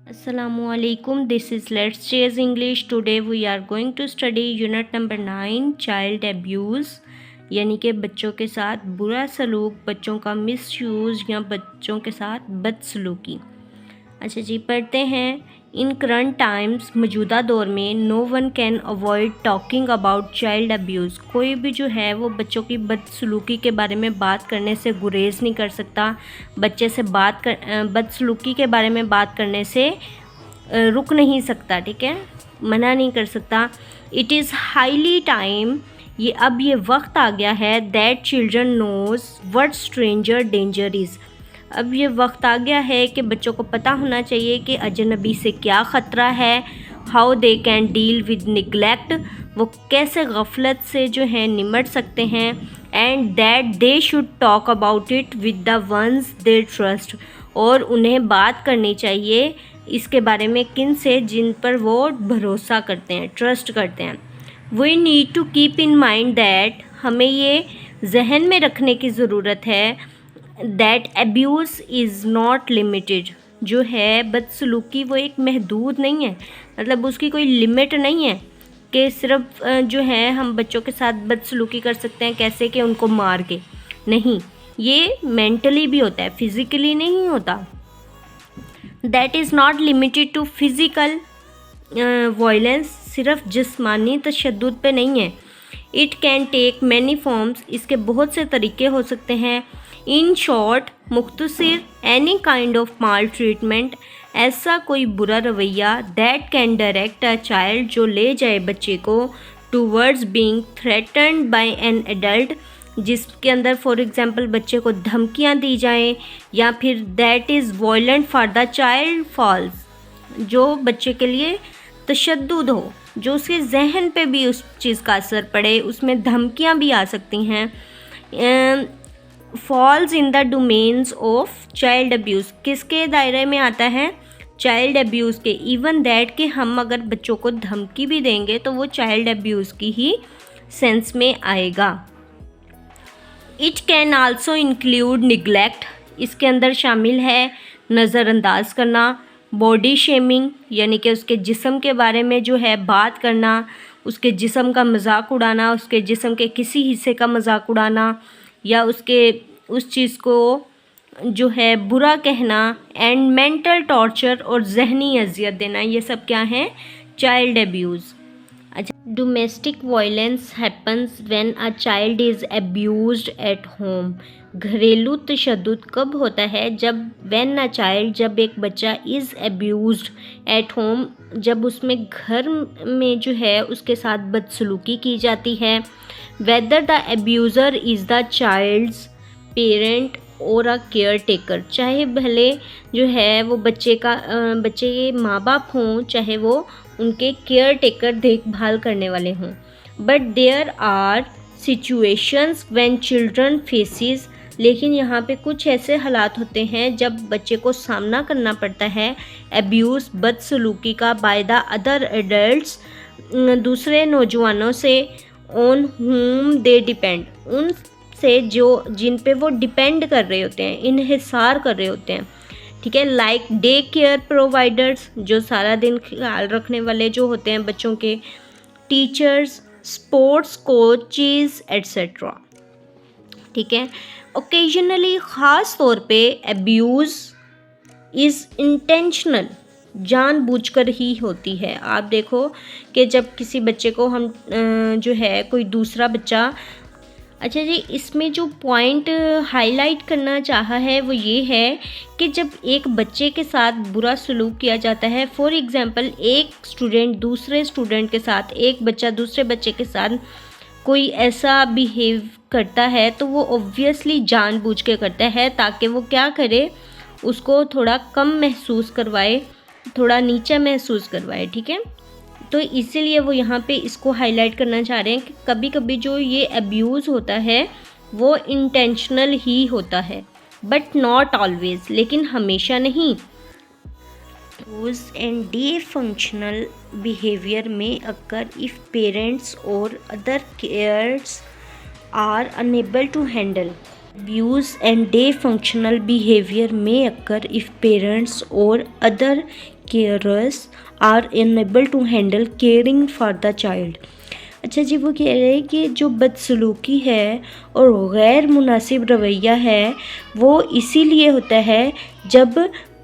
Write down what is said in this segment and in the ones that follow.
Assalamualaikum. This is Let's Chase English. Today we are going to study unit number 9 child abuse यानी कि बच्चों के साथ बुरा सलूक, बच्चों का मिसयूज़ या बच्चों के साथ बदसलूकी। अच्छा जी, पढ़ते हैं। इन करंट टाइम्स, मौजूदा दौर में, no one can avoid talking about child abuse. कोई भी जो है वो बच्चों की बदसलूकी के बारे में बात करने से गुरेज नहीं कर सकता, बच्चे से बदसलूकी के बारे में बात करने से रुक नहीं सकता, ठीक है, मना नहीं कर सकता। इट इज़ हाईली टाइम, ये वक्त आ गया है, that children nose what stranger danger is. अब ये वक्त आ गया है कि बच्चों को पता होना चाहिए कि अजनबी से क्या ख़तरा है। How they can deal with neglect, वो कैसे गफलत से जो है निमट सकते हैं। And that they should talk about it with the ones they trust, और उन्हें बात करनी चाहिए इसके बारे में किन से, जिन पर वो भरोसा करते हैं, ट्रस्ट करते हैं। We need to keep in mind that, हमें ये जहन में रखने की ज़रूरत है, that abuse is not limited, जो है बदसलूकी वो एक महदूद नहीं है, मतलब उसकी कोई लिमिट नहीं है कि सिर्फ जो है हम बच्चों के साथ बदसलूकी कर सकते हैं कैसे कि उनको मार के। नहीं, ये मेंटली भी होता है, फिज़िकली नहीं होता। That is not limited to physical violence, सिर्फ जिस्मानी तशद्दुद पे नहीं है। It can take many forms, इसके बहुत से तरीके हो सकते हैं। इन शॉर्ट, मुख्तसर, any kind of maltreatment, ऐसा कोई बुरा रवैया, that can direct a child, जो ले जाए बच्चे को towards being threatened by an adult, जिसके अंदर फॉर एग्ज़ाम्पल बच्चे को धमकियां दी जाएं, या फिर that is violent for the child falls, जो बच्चे के लिए तशद्दुद हो, जो उसके जहन पे भी उस चीज़ का असर पड़े, उसमें धमकियां भी आ सकती हैं। Falls in the domains of child abuse, किसके दायरे में आता है? चाइल्ड अब्यूज़ के। इवन दैट कि हम अगर बच्चों को धमकी भी देंगे तो वो चाइल्ड अब्यूज़ की ही सेंस में आएगा। It can also include neglect, इसके अंदर शामिल है नज़रअंदाज करना, बॉडी शेमिंग, यानी कि उसके जिस्म के बारे में जो है बात करना, उसके जिस्म का मजाक उड़ाना, उसके जिस्म के किसी हिस्से का मजाक उड़ाना, या उस चीज़ को जो है बुरा कहना, एंड मेंटल टॉर्चर, और जहनी अजियत देना, ये सब क्या है? Child abuse. अच्छा, domestic violence happens when a child is abused at home. घरेलू तशद्दुद कब होता है? जब व्हेन अ चाइल्ड, जब एक बच्चा इज़ अब्यूज्ड एट होम, जब उसमें घर में जो है उसके साथ बदसलूकी की जाती है। Whether the abuser is the child's parent और अ केयर टेकर, चाहे भले जो है वो बच्चे के माँ बाप हों, चाहे वो उनके केयर टेकर, देखभाल करने वाले हों। But there are situations when children faces, लेकिन यहाँ पे कुछ ऐसे हालात होते हैं जब बच्चे को सामना करना पड़ता है अब्यूज़, बदसलूकी का, बाय द अदर एडल्ट्स, दूसरे नौजवानों से, ऑन whom दे डिपेंड, उन से जिन पे वो डिपेंड कर रहे होते हैं, इन्हिसार कर रहे होते हैं, ठीक है। लाइक डे केयर प्रोवाइडर्स, जो सारा दिन ख्याल रखने वाले जो होते हैं बच्चों के, टीचर्स, स्पोर्ट्स कोचेस एट्सेट्रा, ठीक है। ओकेजनली, ख़ास तौर पे अब्यूज़ इज़ इंटेंशनल, जानबूझकर ही होती है। आप देखो कि जब किसी बच्चे को हम जो है कोई दूसरा बच्चा, अच्छा जी, इसमें जो पॉइंट हाईलाइट करना चाहा है वो ये है कि जब एक बच्चे के साथ बुरा सलूक किया जाता है, फॉर एग्ज़ाम्पल एक स्टूडेंट दूसरे स्टूडेंट के साथ, एक बच्चा दूसरे बच्चे के साथ कोई ऐसा बिहेव करता है, तो वो ऑब्वियसली जानबूझ के करता है ताकि वो क्या करे, उसको थोड़ा कम महसूस करवाए, थोड़ा नीचा महसूस करवाए, ठीक है। तो इसीलिए वो यहाँ पे इसको हाईलाइट करना चाह रहे हैं कि कभी कभी जो ये अब्यूज़ होता है वो इंटेंशनल ही होता है, बट नॉट ऑलवेज, लेकिन हमेशा नहीं। अब्यूज़ एंड डिसफंक्शनल बिहेवियर में अकर इफ़ पेरेंट्स और other carers are unable to handle, Abuse and dysfunctional behavior may occur if parents or other carers are unable to handle caring for the child. अच्छा जी, वो कह रहे हैं कि जो बदसलूकी है और गैर मुनासिब रवैया है वो इसीलिए होता है जब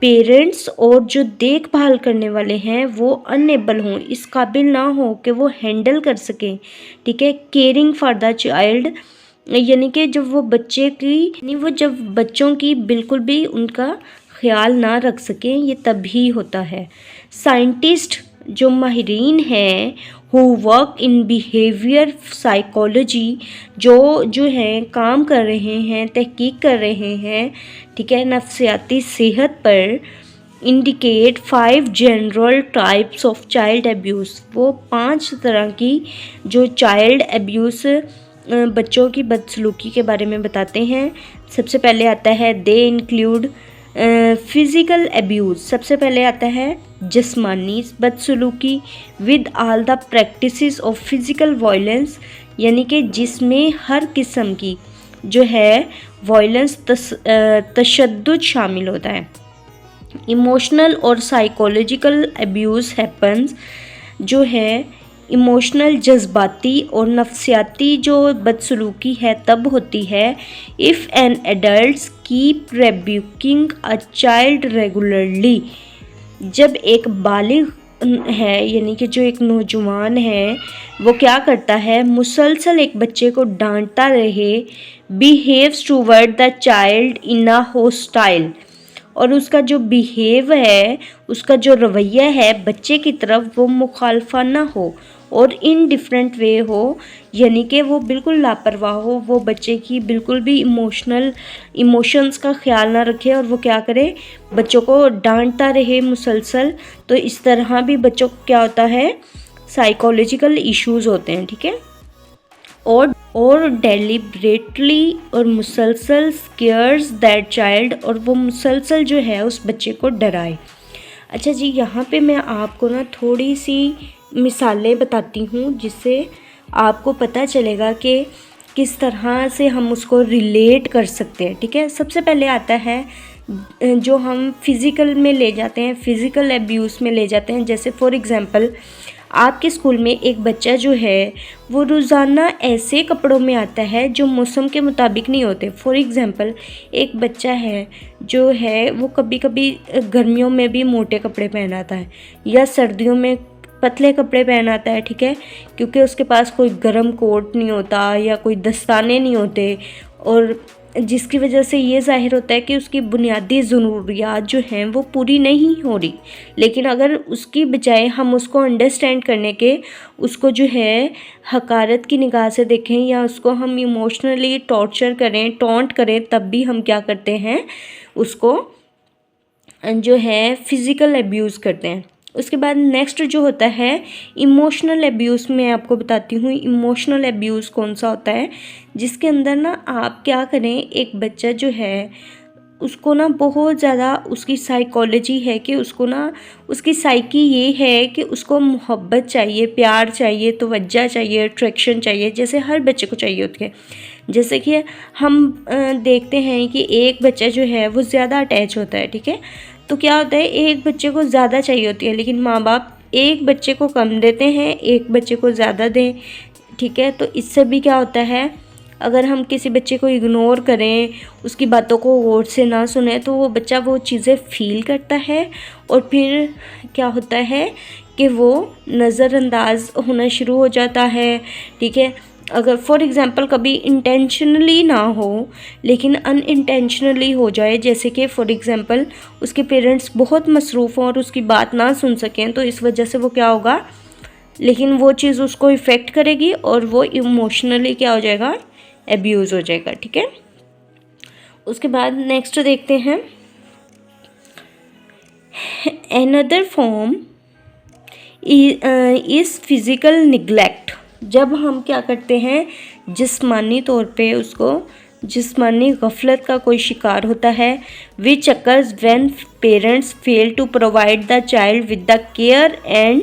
पेरेंट्स और जो देखभाल करने वाले हैं वो अनएबल हों, इस काबिल ना हो कि वो हैंडल कर सकें, ठीक है, केयरिंग फॉर द चाइल्ड, यानी कि जब वो जब बच्चों की बिल्कुल भी उनका ख्याल ना रख सकें, ये तभी होता है। साइंटिस्ट जो माहिरीन हैं who work in behaviour psychology, जो हैं काम कर रहे हैं, तहकीक कर रहे हैं, ठीक है, नफ्सियाती सेहत पर, indicate 5 general types of child abuse. वो 5 तरह की जो चाइल्ड अब्यूज़ बच्चों की बदसलूकी के बारे में बताते हैं। सबसे पहले आता है दे इंक्लूड फिज़िकल अब्यूज़। सबसे पहले आता है जिस्मानी बदसलूकी with all the practices of physical violence, यानी कि जिसमें हर किस्म की जो है वायलेंस तशद्दुद शामिल होता है। इमोशनल और साइकोलॉजिकल अब्यूज़ हैपन्स, जो है इमोशनल जज्बाती और नफ्सियाती जो बदसलूकी है तब होती है if an adult keep rebuking a child regularly. जब एक बालिग है, यानी कि जो एक नौजवान है, वो क्या करता है, मुसलसल एक बच्चे को डांटता रहे, behaves toward the child in a hostile, और उसका जो बिहेव है, उसका जो रवैया है बच्चे की तरफ वो मुखालफाना हो और इन डिफरेंट वे हो, यानी कि वो बिल्कुल लापरवाह हो, वो बच्चे की बिल्कुल भी इमोशंस का ख्याल ना रखे और वो क्या करे, बच्चों को डांटता रहे मुसलसल। तो इस तरह भी बच्चों को क्या होता है, साइकोलॉजिकल इश्यूज़ होते हैं, ठीक है। और डेलिब्रेटली और मुसलसल स्केयर्स दैट चाइल्ड, और वो मुसलसल जो है उस बच्चे को डराए। अच्छा जी, यहाँ पे मैं आपको ना थोड़ी सी मिसालें बताती हूँ जिससे आपको पता चलेगा कि किस तरह से हम उसको रिलेट कर सकते हैं, ठीक है। सबसे पहले आता है जो हम फिज़िकल में ले जाते हैं, फ़िज़िकल अब्यूज़ में ले जाते हैं। जैसे फॉर एग्ज़ाम्पल आपके स्कूल में एक बच्चा जो है वो रोज़ाना ऐसे कपड़ों में आता है जो मौसम के मुताबिक नहीं होते। फॉर एग्ज़ाम्पल एक बच्चा है जो है वो कभी कभी गर्मियों में भी मोटे कपड़े पहन आता है या सर्दियों में पतले कपड़े पहन आता है, ठीक है, क्योंकि उसके पास कोई गर्म कोट नहीं होता या कोई दस्ताने नहीं होते, और जिसकी वजह से ये ज़ाहिर होता है कि उसकी बुनियादी ज़रूरियात जो हैं वो पूरी नहीं हो रही। लेकिन अगर उसकी बजाय हम उसको अंडरस्टैंड करने के उसको जो है हकारत की निगाह से देखें या उसको हम इमोशनली टॉर्चर करें, टॉन्ट करें, तब भी हम क्या करते हैं, उसको जो है फ़िज़िकल अब्यूज़ करते हैं। उसके बाद नेक्स्ट जो होता है इमोशनल अब्यूज़, मैं आपको बताती हूँ इमोशनल अब्यूज़ कौन सा होता है, जिसके अंदर ना आप क्या करें, एक बच्चा जो है उसको ना बहुत ज़्यादा उसकी साइकोलॉजी है कि उसको ना उसकी साइकी ये है कि उसको मोहब्बत चाहिए, प्यार चाहिए, तवज्जो चाहिए, अट्रैक्शन चाहिए, जैसे हर बच्चे को चाहिए होती है। जैसे कि हम देखते हैं कि एक बच्चा जो है वो ज़्यादा अटैच होता है, ठीक है, तो क्या होता है एक बच्चे को ज़्यादा चाहिए होती है, लेकिन माँ बाप एक बच्चे को कम देते हैं, एक बच्चे को ज़्यादा दें, ठीक है। तो इससे भी क्या होता है, अगर हम किसी बच्चे को इग्नोर करें, उसकी बातों को गौर से ना सुने, तो वो बच्चा वो चीज़ें फील करता है और फिर क्या होता है कि वो नज़रअंदाज होना शुरू हो जाता है, ठीक है। अगर फॉर एग्ज़ाम्पल कभी इंटेंशनली ना हो लेकिन अनइंटेंशनली हो जाए, जैसे कि फॉर एग्ज़ाम्पल उसके पेरेंट्स बहुत मसरूफ़ हों और उसकी बात ना सुन सकें, तो इस वजह से वो क्या होगा, लेकिन वो चीज़ उसको इफ़ेक्ट करेगी और वो इमोशनली क्या हो जाएगा, अब्यूज़ हो जाएगा, ठीक है। उसके बाद नेक्स्ट देखते हैं another form is physical neglect. जब हम क्या करते हैं, जिस्मानी तौर पे उसको जिस्मानी गफलत का कोई शिकार होता है, which occurs when parents fail to provide the child with the care and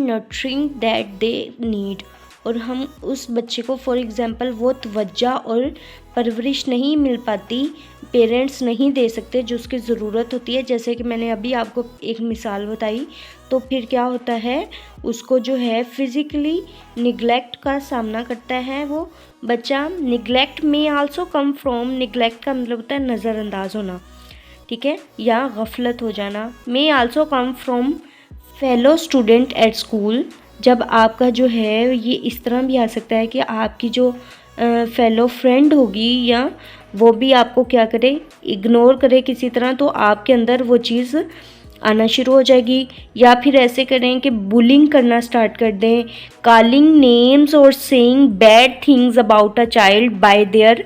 nurturing that they need. और हम उस बच्चे को फॉर एग्ज़ाम्पल वो तवज्जो और परवरिश नहीं मिल पाती, पेरेंट्स नहीं दे सकते जो उसकी ज़रूरत होती है, जैसे कि मैंने अभी आपको एक मिसाल बताई, तो फिर क्या होता है, उसको जो है फिज़िकली निगलेक्ट का सामना करता है वो बच्चा। निगलेक्ट में आल्सो कम फ्रॉम, निगलेक्ट का मतलब होता है नज़रअंदाज होना, ठीक है, या गफलत हो जाना। May also come from fellow student at school, जब आपका जो है ये इस तरह भी आ सकता है कि आपकी जो फेलो फ्रेंड होगी या वो भी आपको क्या करे, इग्नोर करे किसी तरह, तो आपके अंदर वो चीज़ आना शुरू हो जाएगी। या फिर ऐसे करें कि बुलिंग करना स्टार्ट कर दें, कॉलिंग नेम्स और saying bad things about a child bye there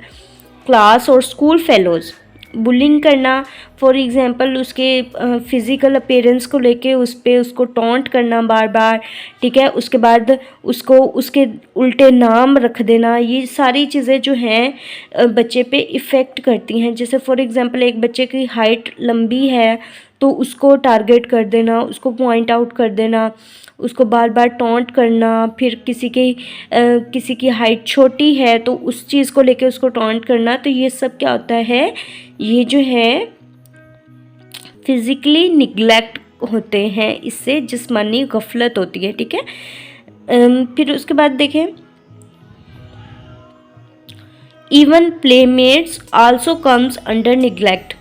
class और स्कूल फेलोज़। बुलिंग करना, फॉर एग्ज़ाम्पल उसके फ़िज़िकल अपीयरेंस को लेके उसको टॉन्ट करना बार बार, ठीक है, उसके बाद उसको उसके उल्टे नाम रख देना, ये सारी चीज़ें जो हैं बच्चे पे इफ़ेक्ट करती हैं। जैसे फॉर एग्ज़ाम्पल एक बच्चे की हाइट लंबी है तो उसको टारगेट कर देना, उसको पॉइंट आउट कर देना, उसको बार बार टॉन्ट करना। फिर किसी की हाइट छोटी है तो उस चीज़ को लेके उसको टॉन्ट करना। तो ये सब क्या होता है, ये जो है फिज़िकली निगलेक्ट होते हैं, इससे जिस्मानी गफलत होती है, ठीक है। फिर उसके बाद देखें, even playmates also comes under neglect,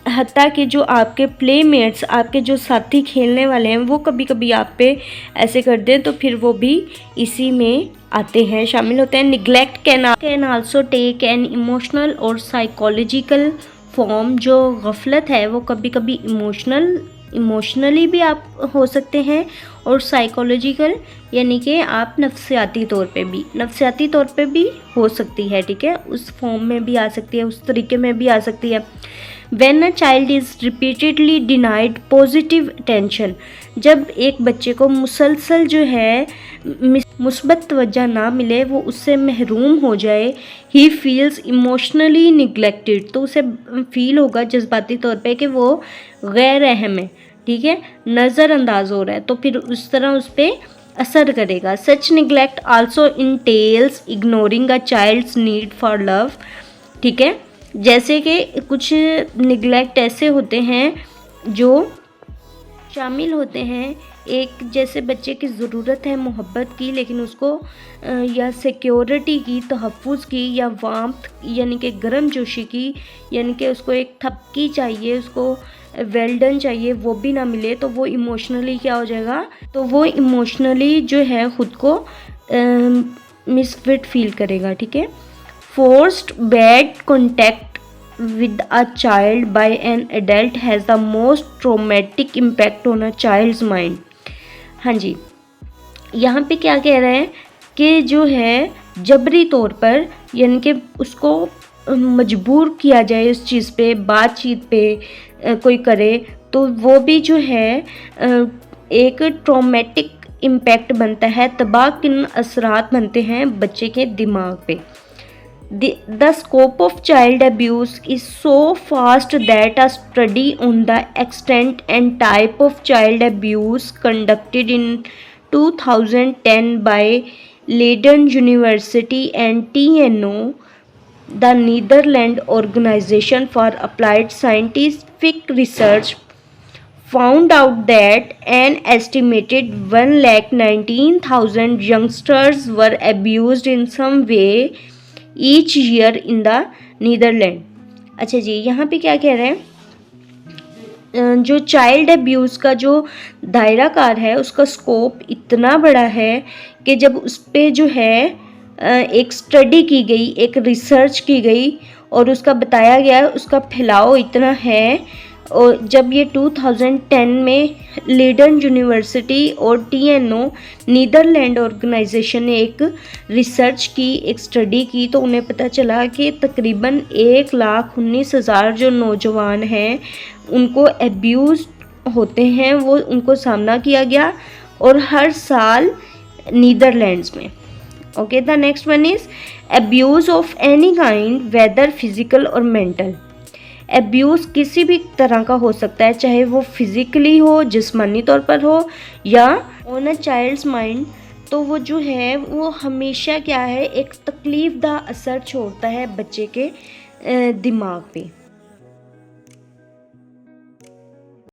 हत्ता कि जो आपके प्लेमेट्स, आपके जो साथी खेलने वाले हैं, वो कभी कभी आप पे ऐसे कर दें तो फिर वो भी इसी में आते हैं, शामिल होते हैं। Neglect can also take an emotional और साइकोलॉजिकल फॉर्म, जो गफलत है वो कभी कभी इमोशनली भी आप हो सकते हैं और साइकोलॉजिकल यानी कि आप नफ्सियाती तौर पे भी हो सकती है, ठीक है, उस फॉर्म में भी आ सकती है, उस तरीके में भी आ सकती है। When a child is repeatedly denied positive attention, जब एक बच्चे को मुसलसल जो है मुस्बत तवज्जो ना मिले, वो उससे महरूम हो जाए, he feels emotionally neglected, तो उसे फील होगा जज्बाती तौर पे कि वो गैर अहम है, ठीक है, नज़रअंदाज हो रहा है, तो फिर उस तरह उस पर असर करेगा। Such neglect also entails ignoring a child's need for love, ठीक है, जैसे कि कुछ निगलेक्ट ऐसे होते हैं जो शामिल होते हैं, एक जैसे बच्चे की ज़रूरत है मोहब्बत की, लेकिन उसको या सिक्योरिटी की, तहफ़्फ़ुज़ की, या वार्मथ यानी कि गर्मजोशी की, यानी कि उसको एक थपकी चाहिए, उसको वेल्डन चाहिए, वो भी ना मिले, तो वो इमोशनली क्या हो जाएगा, तो वो इमोशनली जो है ख़ुद को मिसफिट फील करेगा, ठीक है। Forced bad contact with a child by an adult has the most traumatic impact on a child's mind। हाँ जी, यहाँ पे क्या कह रहे हैं कि जो है जबरी तौर पर, यानी कि उसको मजबूर किया जाए उस चीज़ पे, बातचीत पे कोई करे, तो वो भी जो है एक ट्रॉमेटिक इम्पैक्ट बनता है, तबाहकुन असरात बनते हैं बच्चे के दिमाग पे। The scope of child abuse is so vast that a study on the extent and type of child abuse conducted in 2010 by Leiden University and TNO, the Netherlands Organization for Applied Scientific Research, found out that an estimated 119,000 youngsters were abused in some way each year in the Netherland. अच्छा जी, यहाँ पे क्या कह रहे हैं, जो child abuse का जो दायरा कार है उसका स्कोप इतना बड़ा है कि जब उस पर जो है एक स्टडी की गई, एक रिसर्च की गई और उसका बताया गया, उसका फैलाव इतना है, और जब ये 2010 में लीडन यूनिवर्सिटी और TNO नीदरलैंड ऑर्गेनाइजेशन ने एक रिसर्च की, एक स्टडी की, तो उन्हें पता चला कि तकरीबन 1,19,000 जो नौजवान हैं उनको एब्यूज़ होते हैं, वो उनको सामना किया गया, और हर साल नीदरलैंड्स में। Okay, the next one is abuse of any kind, whether physical और मेंटल। एब्यूज़ किसी भी तरह का हो सकता है, चाहे वो फिज़िकली हो, जिस्मानी तौर पर हो, या ऑन अ चाइल्ड्स माइंड, तो वो जो है वो हमेशा क्या है, एक तकलीफ़ दा असर छोड़ता है बच्चे के दिमाग पे।